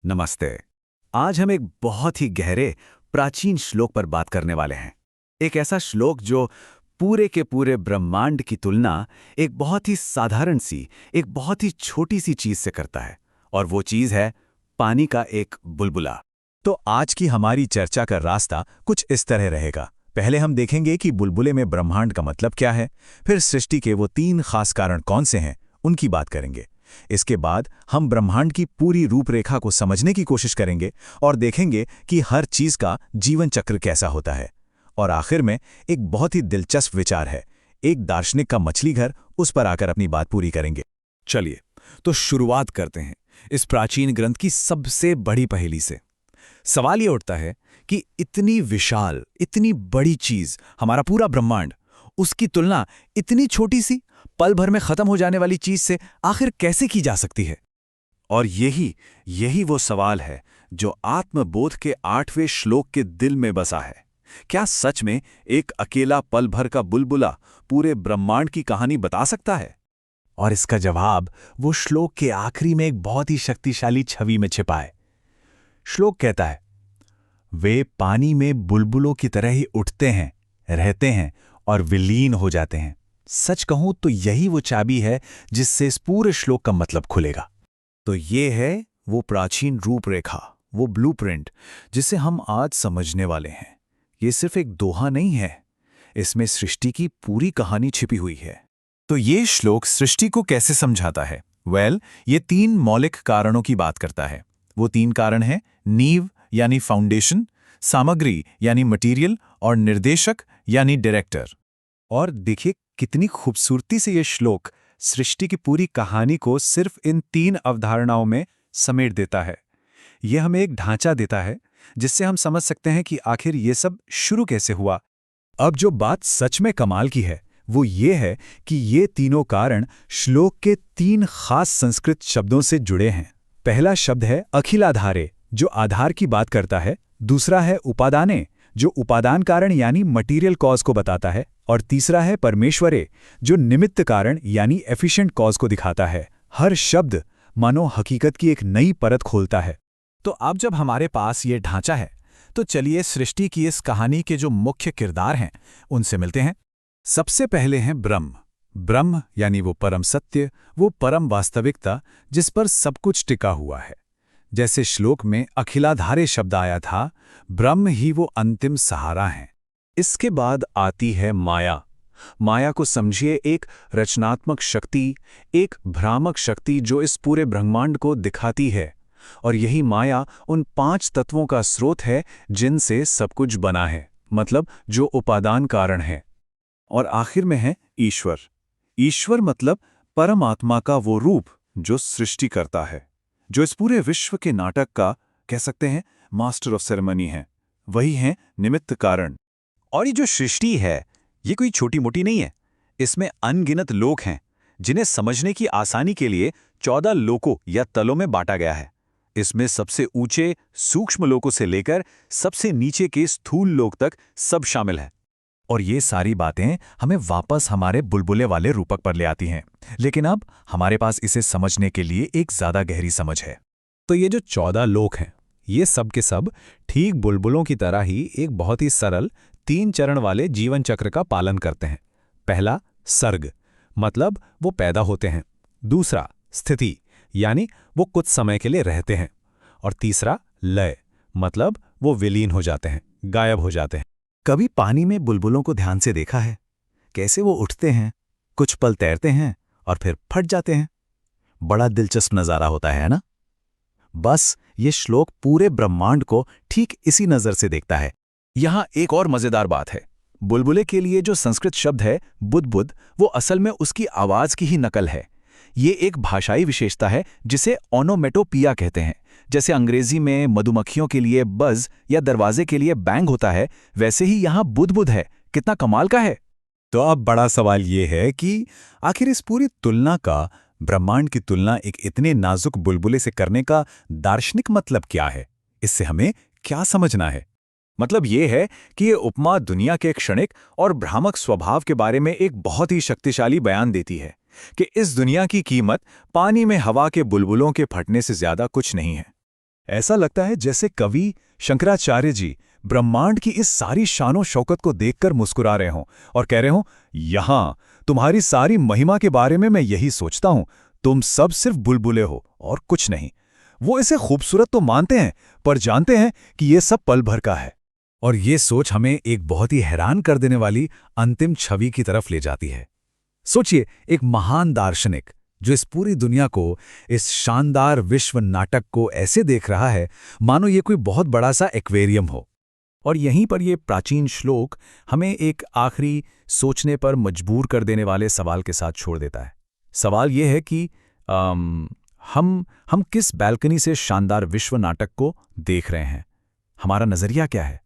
नमस्ते। आज हम एक बहुत ही गहरे प्राचीन श्लोक पर बात करने वाले हैं। एक ऐसा श्लोक जो पूरे के पूरे ब्रह्मांड की तुलना एक बहुत ही साधारण सी, एक बहुत ही छोटी सी चीज से करता है, और वो चीज है पानी का एक बुलबुला। तो आज की हमारी चर्चा का रास्ता कुछ इस तरह रहेगा। पहले हम देखेंगे कि बुलबुले में ब्रह्मांड का मतलब क्या है, फिर सृष्टि के वो 3 खास कारण कौन से हैं, उनकी बात करेंगे। इसके बाद हम ब्रह्मांड की पूरी रूपरेखा को समझने की कोशिश करेंगे और देखेंगे कि हर चीज का जीवन चक्र कैसा होता है। और आखिर में एक बहुत ही दिलचस्प विचार है, एक दार्शनिक का मछली घर, उस पर आकर अपनी बात पूरी करेंगे। चलिए तो शुरुआत करते हैं इस प्राचीन ग्रंथ की सबसे बड़ी पहेली से। सवाल ये उठता है कि इतनी विशाल, इतनी बड़ी चीज, हमारा पूरा ब्रह्मांड, उसकी तुलना इतनी छोटी सी, पल भर में खत्म हो जाने वाली चीज से आखिर कैसे की जा सकती है? और यही वो सवाल है जो आत्मबोध के 8वें श्लोक के दिल में बसा है। क्या सच में एक अकेला पल भर का बुलबुला पूरे ब्रह्मांड की कहानी बता सकता है? और इसका जवाब वो श्लोक के आखिरी में एक बहुत ही शक्तिशाली छवि में छिपा है। श्लोक कहता है, वे पानी में बुलबुलों की तरह ही उठते हैं, रहते हैं और विलीन हो जाते हैं। सच कहूं तो यही वो चाबी है जिससे इस पूरे श्लोक का मतलब खुलेगा। तो ये है वो प्राचीन रूपरेखा, वो ब्लूप्रिंट जिसे हम आज समझने वाले हैं। ये सिर्फ एक दोहा नहीं है, इसमें सृष्टि की पूरी कहानी छिपी हुई है। तो ये श्लोक सृष्टि को कैसे समझाता है? ये 3 मौलिक कारणों की बात करता है। वो 3 कारण हैं: नींव यानी फाउंडेशन, सामग्री यानी मटीरियल, और निर्देशक यानी डायरेक्टर। और देखिए कितनी खूबसूरती से ये श्लोक सृष्टि की पूरी कहानी को सिर्फ इन 3 अवधारणाओं में समेट देता है। ये हमें एक ढांचा देता है जिससे हम समझ सकते हैं कि आखिर ये सब शुरू कैसे हुआ। अब जो बात सच में कमाल की है वो ये है कि ये तीनों कारण श्लोक के 3 खास संस्कृत शब्दों से जुड़े हैं। पहला शब्द है अखिलाधारे, जो आधार की बात करता है। दूसरा है उपादाने, जो उपादान कारण यानी मटीरियल कॉज को बताता है। और तीसरा है परमेश्वरे, जो निमित्त कारण यानी एफिशिएंट कॉज को दिखाता है। हर शब्द मानो हकीकत की एक नई परत खोलता है। तो अब जब हमारे पास ये ढांचा है, तो चलिए सृष्टि की इस कहानी के जो मुख्य किरदार हैं उनसे मिलते हैं। सबसे पहले हैं ब्रह्म यानी वो परम सत्य, वो परम वास्तविकता जिस पर सब कुछ टिका हुआ है। जैसे श्लोक में अखिलाधारे शब्द आया था, ब्रह्म ही वो अंतिम सहारा है। इसके बाद आती है माया को समझिए एक रचनात्मक शक्ति, एक भ्रामक शक्ति जो इस पूरे ब्रह्मांड को दिखाती है। और यही माया उन 5 तत्वों का स्रोत है जिनसे सब कुछ बना है, मतलब जो उपादान कारण है। और आखिर में है ईश्वर मतलब परमात्मा का वो रूप जो सृष्टि करता है, जो इस पूरे विश्व के नाटक का, कह सकते हैं, मास्टर ऑफ सेरेमनी है। वही है निमित्त कारण। और ये जो सृष्टि है ये कोई छोटी मोटी नहीं है। इसमें अनगिनत लोक हैं जिन्हें समझने की आसानी के लिए 14 लोकों या तलों में बांटा गया है। इसमें सबसे ऊंचे सूक्ष्म लोकों से लेकर सबसे नीचे के स्थूल लोक तक सब शामिल है। और ये सारी बातें हमें वापस हमारे बुलबुले वाले रूपक पर ले आती हैं। लेकिन अब हमारे पास इसे समझने के लिए एक ज्यादा गहरी समझ है। तो ये जो 14 लोक हैं, ये सब के सब ठीक बुलबुलों की तरह ही एक बहुत ही सरल 3 चरण वाले जीवन चक्र का पालन करते हैं। पहला सर्ग, मतलब वो पैदा होते हैं। दूसरा स्थिति, यानी वो कुछ समय के लिए रहते हैं। और तीसरा लय, मतलब वो विलीन हो जाते हैं, गायब हो जाते हैं। कभी पानी में बुलबुलों को ध्यान से देखा है? कैसे वो उठते हैं, कुछ पल तैरते हैं और फिर फट जाते हैं। बड़ा दिलचस्प नज़ारा होता है ना? बस ये श्लोक पूरे ब्रह्मांड को ठीक इसी नज़र से देखता है। यहाँ एक और मज़ेदार बात है। बुलबुले के लिए जो संस्कृत शब्द है बुदबुद, वो असल में उसकी आवाज़ की ही नकल है। ये एक भाषाई विशेषता है जिसे ओनोमेटोपिया कहते हैं। जैसे अंग्रेजी में मधुमक्खियों के लिए बज़ या दरवाजे के लिए बैंग होता है, वैसे ही यहाँ बुदबुद है। कितना कमाल का है! तो अब बड़ा सवाल ये है कि आखिर इस पूरी तुलना का, ब्रह्मांड की तुलना एक इतने नाजुक बुलबुले से करने का दार्शनिक मतलब क्या है? इससे हमें क्या समझना है? मतलब ये है कि ये उपमा दुनिया के क्षणिक और भ्रामक स्वभाव के बारे में एक बहुत ही शक्तिशाली बयान देती है कि इस दुनिया की कीमत पानी में हवा के बुलबुलों के फटने से ज्यादा कुछ नहीं है। ऐसा लगता है जैसे कवि शंकराचार्य जी ब्रह्मांड की इस सारी शानो शौकत को देखकर मुस्कुरा रहे हों और कह रहे हों, यहाँ तुम्हारी सारी महिमा के बारे में मैं यही सोचता हूं, तुम सब सिर्फ बुलबुले हो और कुछ नहीं। वो इसे खूबसूरत तो मानते हैं, पर जानते हैं कि ये सब पल भर का है। और ये सोच हमें एक बहुत ही हैरान कर देने वाली अंतिम छवि की तरफ ले जाती है। सोचिए, एक महान दार्शनिक जो इस पूरी दुनिया को, इस शानदार विश्व नाटक को ऐसे देख रहा है मानो ये कोई बहुत बड़ा सा एक्वेरियम हो। और यहीं पर ये प्राचीन श्लोक हमें एक आखिरी सोचने पर मजबूर कर देने वाले सवाल के साथ छोड़ देता है। सवाल ये है कि हम किस बैल्कनी से शानदार विश्व नाटक को देख रहे हैं? हमारा नज़रिया क्या है?